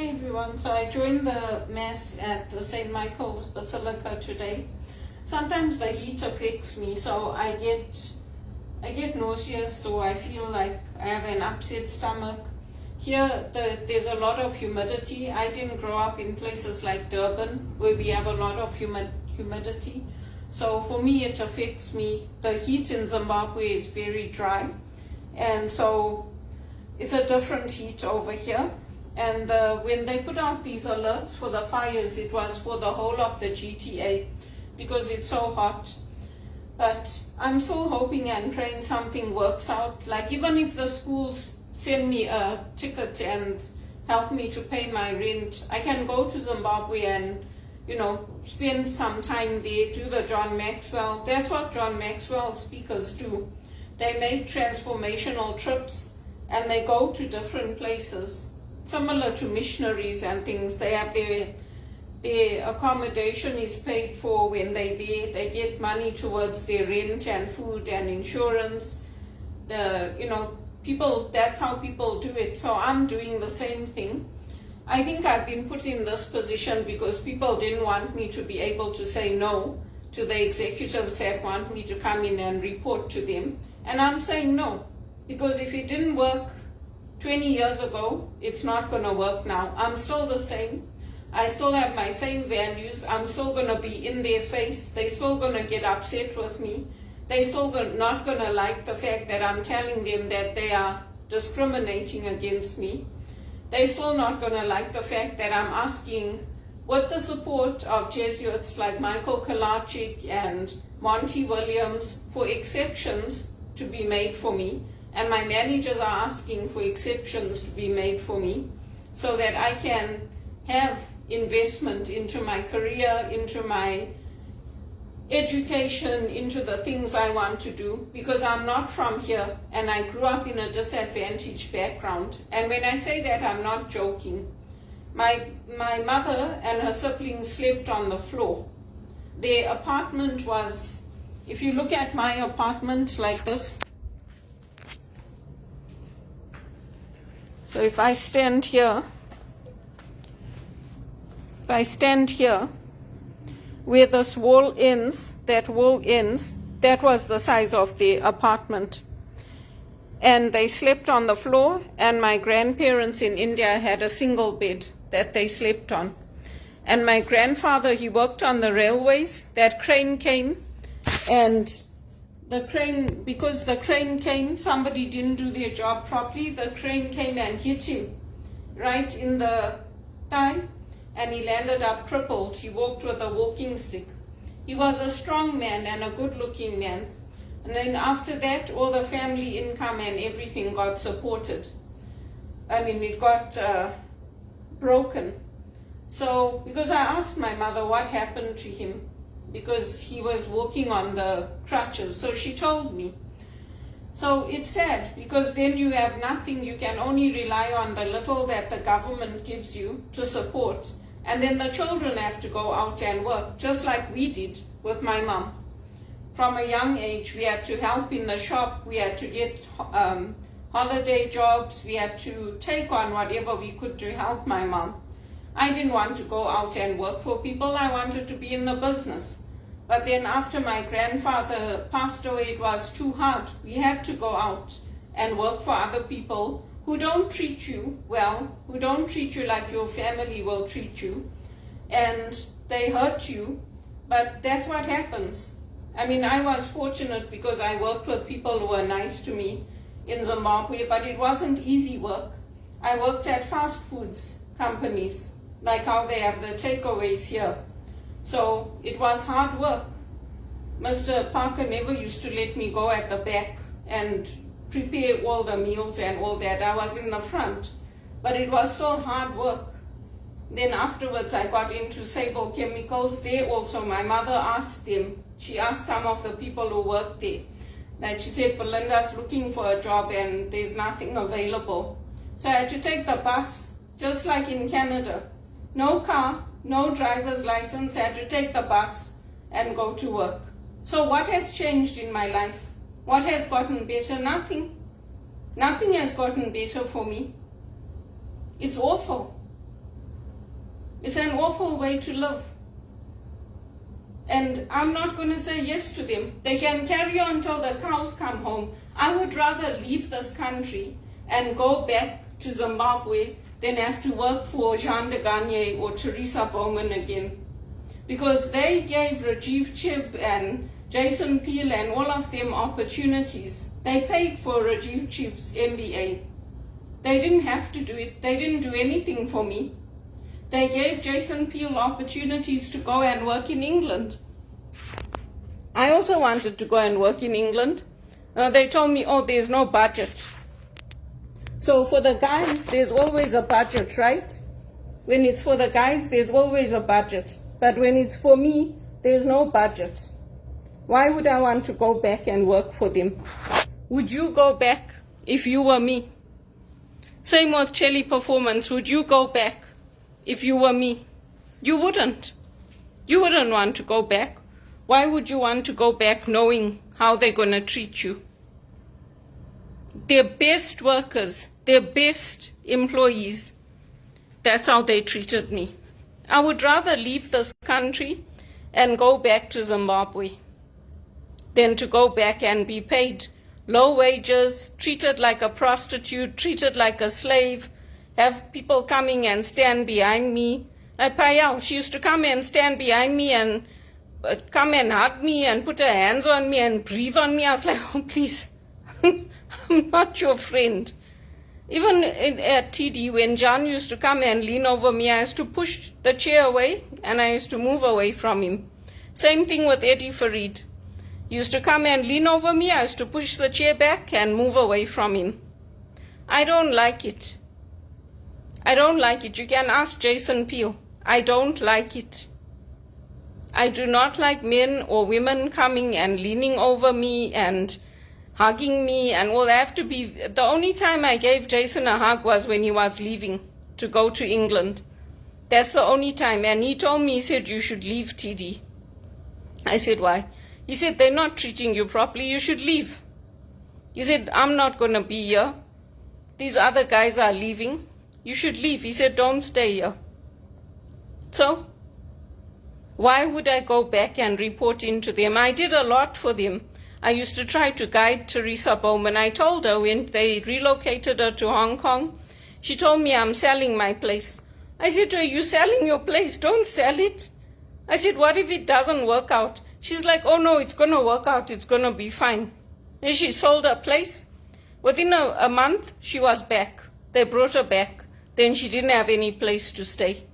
Hi everyone. So I joined the Mass at the St. Michael's Basilica today. Sometimes the heat affects me, so I get nauseous, so I feel like I have an upset stomach. Here there's a lot of humidity. I didn't grow up in places like Durban where we have a lot of humidity. So for me it affects me. The heat in Zimbabwe is very dry, and so it's a different heat over here. And when they put out these alerts for the fires, it was for the whole of the GTA because it's so hot. But I'm so hoping and praying something works out. Like even if the schools send me a ticket and help me to pay my rent, I can go to Zimbabwe and, spend some time there, do the John Maxwell. That's what John Maxwell speakers do. They make transformational trips and they go to different places. Similar to missionaries and things, they have their accommodation is paid for when they're there. They get money towards their rent and food and insurance. People, that's how people do it. So I'm doing the same thing. I think I've been put in this position because people didn't want me to be able to say no to the executives that want me to come in and report to them. And I'm saying no, because if it didn't work 20 years ago, it's not going to work now. I'm still the same. I still have my same values. I'm still going to be in their face. They're still going to get upset with me. They're still not going to like the fact that I'm telling them that they are discriminating against me. They're still not going to like the fact that I'm asking, with the support of Jesuits like Michael Kalacic and Monty Williams, for exceptions to be made for me. And my managers are asking for exceptions to be made for me so that I can have investment into my career, into my education, into the things I want to do, because I'm not from here and I grew up in a disadvantaged background. And when I say that, I'm not joking. My mother and her siblings slept on the floor. Their apartment was, if you look at my apartment like this, so if I stand here, where this wall ends, that was the size of the apartment. And they slept on the floor, and my grandparents in India had a single bed that they slept on. And my grandfather, he worked on the railways. That crane came, and because the crane came, somebody didn't do their job properly. The crane came and hit him right in the thigh, and he landed up crippled. He walked with a walking stick. He was a strong man and a good-looking man. And then after that, all the family income and everything got supported. It got broken. So, because I asked my mother what happened to him, because he was walking on the crutches. So she told me. So it's sad, because then you have nothing. You can only rely on the little that the government gives you to support. And then the children have to go out and work, just like we did with my mom. From a young age, we had to help in the shop. We had to get holiday jobs. We had to take on whatever we could to help my mom. I didn't want to go out and work for people. I wanted to be in the business. But then after my grandfather passed away, it was too hard. We had to go out and work for other people who don't treat you well, who don't treat you like your family will treat you, and they hurt you. But that's what happens. I was fortunate because I worked with people who were nice to me in Zimbabwe, but it wasn't easy work. I worked at fast foods companies, like how they have the takeaways here. So it was hard work. Mr. Parker never used to let me go at the back and prepare all the meals and all that. I was in the front, but it was still hard work. Then afterwards I got into Sable Chemicals. There also my mother asked them, she asked some of the people who worked there, that she said, Belinda's looking for a job and there's nothing available. So I had to take the bus, just like in Canada. No car, no driver's license, I had to take the bus and go to work. So what has changed in my life? What has gotten better? Nothing. Nothing has gotten better for me. It's awful. It's an awful way to live. And I'm not going to say yes to them. They can carry on till the cows come home. I would rather leave this country and go back to Zimbabwe than have to work for Jean de Gagne or Teresa Bowman again. Because they gave Rajiv Chib and Jason Peel and all of them opportunities. They paid for Rajiv Chib's MBA. They didn't have to do it. They didn't do anything for me. They gave Jason Peel opportunities to go and work in England. I also wanted to go and work in England. They told me, oh, there's no budget. So for the guys, there's always a budget, right? When it's for the guys, there's always a budget. But when it's for me, there's no budget. Why would I want to go back and work for them? Would you go back if you were me? Same with Chelly Performance. Would you go back if you were me? You wouldn't. You wouldn't want to go back. Why would you want to go back knowing how they're going to treat you? Their best workers, their best employees, that's how they treated me. I would rather leave this country and go back to Zimbabwe than to go back and be paid low wages, treated like a prostitute, treated like a slave, have people coming and stand behind me. Like Payal, she used to come and stand behind me and come and hug me and put her hands on me and breathe on me. I was like, oh, please, I'm not your friend. Even at TD, when John used to come and lean over me, I used to push the chair away and I used to move away from him. Same thing with Eddie Farid. He used to come and lean over me, I used to push the chair back and move away from him. I don't like it. I don't like it. You can ask Jason Peel. I don't like it. I do not like men or women coming and leaning over me and hugging me and all. They have to be. The only time I gave Jason a hug was when he was leaving to go to England. That's the only time. And he told me, he said, you should leave TD. I said, why? He said, they're not treating you properly. You should leave. He said, I'm not going to be here. These other guys are leaving. You should leave. He said, don't stay here. So, why would I go back and report into them? I did a lot for them. I used to try to guide Teresa Bowman. I told her when they relocated her to Hong Kong, she told me, I'm selling my place. I said to her, you selling your place? Don't sell it. I said, what if it doesn't work out? She's like, oh no, it's going to work out. It's going to be fine. And she sold her place. Within a month, she was back. They brought her back. Then she didn't have any place to stay.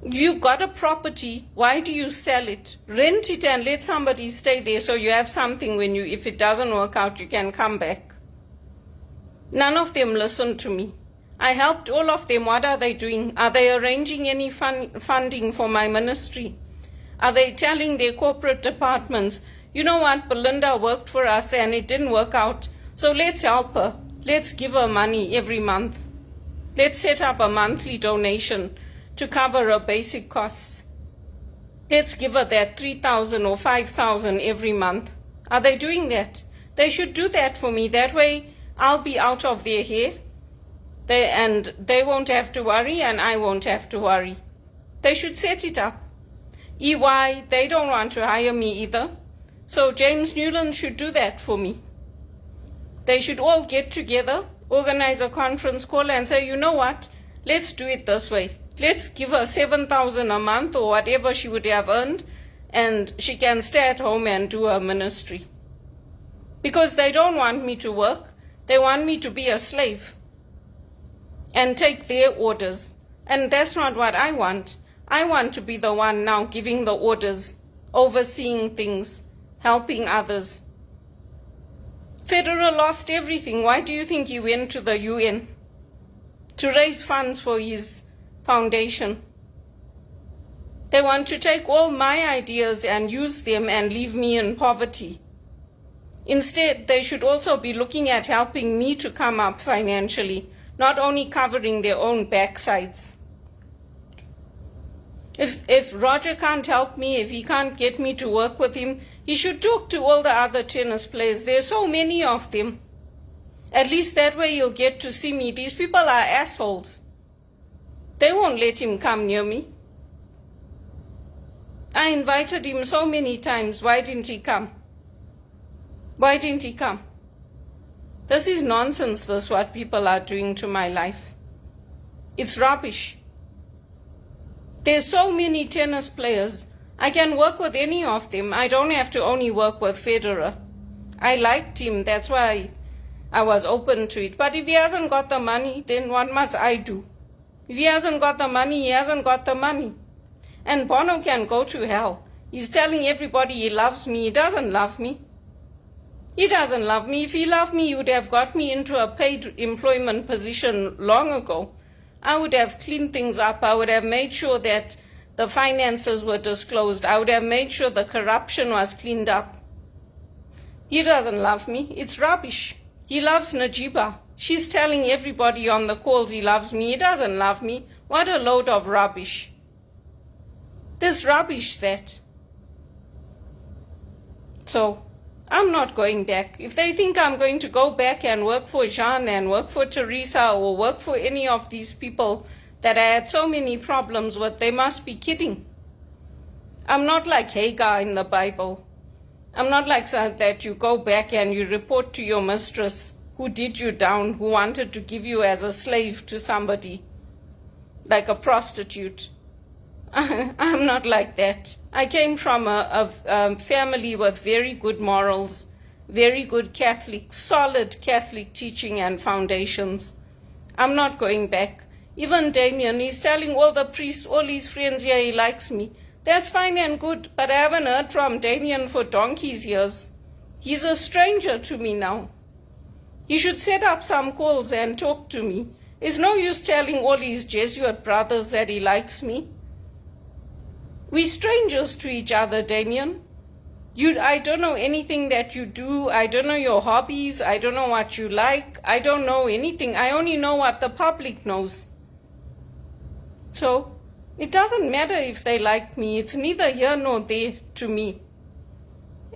If you got a property, why do you sell it? Rent it and let somebody stay there so you have something when if it doesn't work out, you can come back. None of them listened to me. I helped all of them. What are they doing? Are they arranging any funding for my ministry? Are they telling their corporate departments, you know what, Belinda worked for us and it didn't work out, so let's help her. Let's give her money every month. Let's set up a monthly donation to cover her basic costs. Let's give her that 3,000 or 5,000 every month. Are they doing that? They should do that for me. That way I'll be out of their hair. They won't have to worry and I won't have to worry. They should set it up. EY, they don't want to hire me either. So James Newland should do that for me. They should all get together, organize a conference call and say, you know what, let's do it this way. Let's give her 7,000 a month or whatever she would have earned, and she can stay at home and do her ministry. Because they don't want me to work. They want me to be a slave and take their orders. And that's not what I want. I want to be the one now giving the orders, overseeing things, helping others. Federer lost everything. Why do you think he went to the UN? To raise funds for his foundation. They want to take all my ideas and use them and leave me in poverty. Instead, they should also be looking at helping me to come up financially, not only covering their own backsides. If Roger can't help me, if he can't get me to work with him, he should talk to all the other tennis players. There's so many of them. At least that way you'll get to see me. These people are assholes. They won't let him come near me. I invited him so many times. Why didn't he come? Why didn't he come? This is nonsense, this what people are doing to my life. It's rubbish. There's so many tennis players. I can work with any of them. I don't have to only work with Federer. I liked him, that's why I was open to it. But if he hasn't got the money, then what must I do? If he hasn't got the money, he hasn't got the money. And Bono can go to hell. He's telling everybody he loves me. He doesn't love me. He doesn't love me. If he loved me, he would have got me into a paid employment position long ago. I would have cleaned things up. I would have made sure that the finances were disclosed. I would have made sure the corruption was cleaned up. He doesn't love me. It's rubbish. He loves Najiba. She's telling everybody on the calls he loves me. He doesn't love me. What a load of rubbish. There's rubbish that. So, I'm not going back. If they think I'm going to go back and work for Jean and work for Teresa or work for any of these people that I had so many problems with, they must be kidding. I'm not like Hagar in the Bible. I'm not like that you go back and you report to your mistress who did you down, who wanted to give you as a slave to somebody, like a prostitute. I'm not like that. I came from a family with very good morals, very good Catholic, solid Catholic teaching and foundations. I'm not going back. Even Damien, he's telling all the priests, all his friends here, he likes me. That's fine and good, but I haven't heard from Damien for donkey's years. He's a stranger to me now. He should set up some calls and talk to me. It's no use telling all his Jesuit brothers that he likes me. We're strangers to each other, Damien. I don't know anything that you do. I don't know your hobbies. I don't know what you like. I don't know anything. I only know what the public knows. So, it doesn't matter if they like me. It's neither here nor there to me.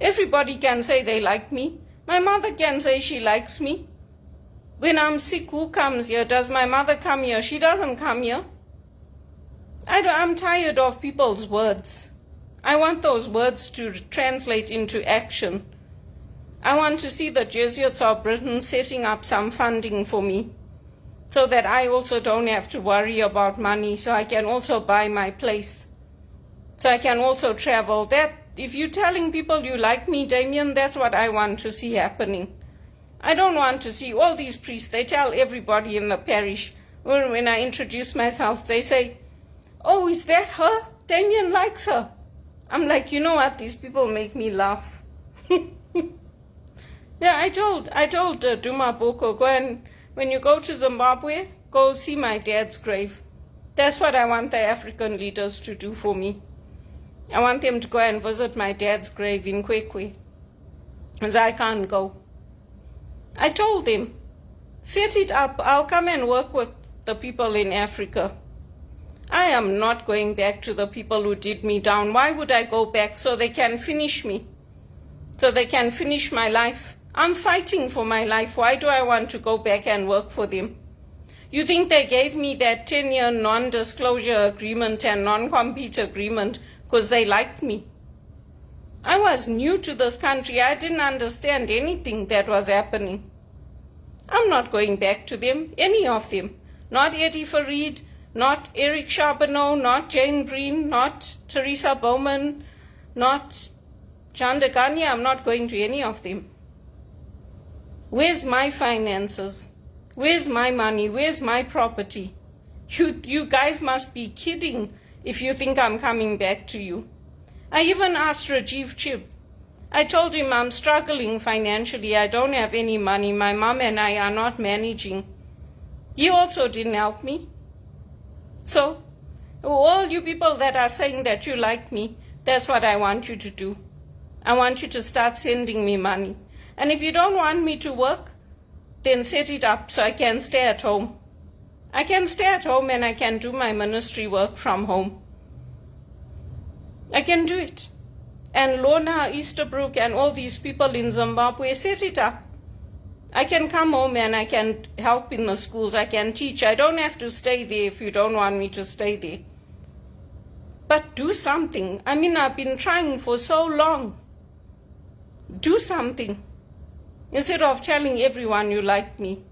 Everybody can say they like me. My mother can say she likes me. When I'm sick, who comes here? Does my mother come here? She doesn't come here. I'm tired of people's words. I want those words to translate into action. I want to see the Jesuits of Britain setting up some funding for me so that I also don't have to worry about money, so I can also buy my place, so I can also travel. That, if you're telling people you like me, Damien, that's what I want to see happening. I don't want to see all these priests. They tell everybody in the parish, when I introduce myself, they say, "Oh, is that her? Damien likes her." I'm like, you know what? These people make me laugh. Yeah, I told Duma Boko, when you go to Zimbabwe, go see my dad's grave. That's what I want the African leaders to do for me. I want them to go and visit my dad's grave in Kwekwe, because I can't go. I told them, set it up. I'll come and work with the people in Africa. I am not going back to the people who did me down. Why would I go back? So they can finish me, so they can finish my life. I'm fighting for my life. Why do I want to go back and work for them? You think they gave me that 10-year non-disclosure agreement and non-compete agreement because they liked me? I was new to this country. I didn't understand anything that was happening. I'm not going back to them, any of them. Not Eddie Farid, not Eric Charbonneau, not Jane Breen, not Teresa Bowman, not Jean de Gagne. I'm not going to any of them. Where's my finances? Where's my money? Where's my property? You guys must be kidding if you think I'm coming back to you. I even asked Rajiv Chib. I told him I'm struggling financially. I don't have any money. My mom and I are not managing. He also didn't help me. So, all you people that are saying that you like me, that's what I want you to do. I want you to start sending me money. And if you don't want me to work, then set it up so I can stay at home. I can stay at home and I can do my ministry work from home. I can do it. And Lorna Easterbrook and all these people in Zimbabwe, set it up. I can come home and I can help in the schools. I can teach. I don't have to stay there if you don't want me to stay there. But do something. I mean, I've been trying for so long. Do something. Instead of telling everyone you like me.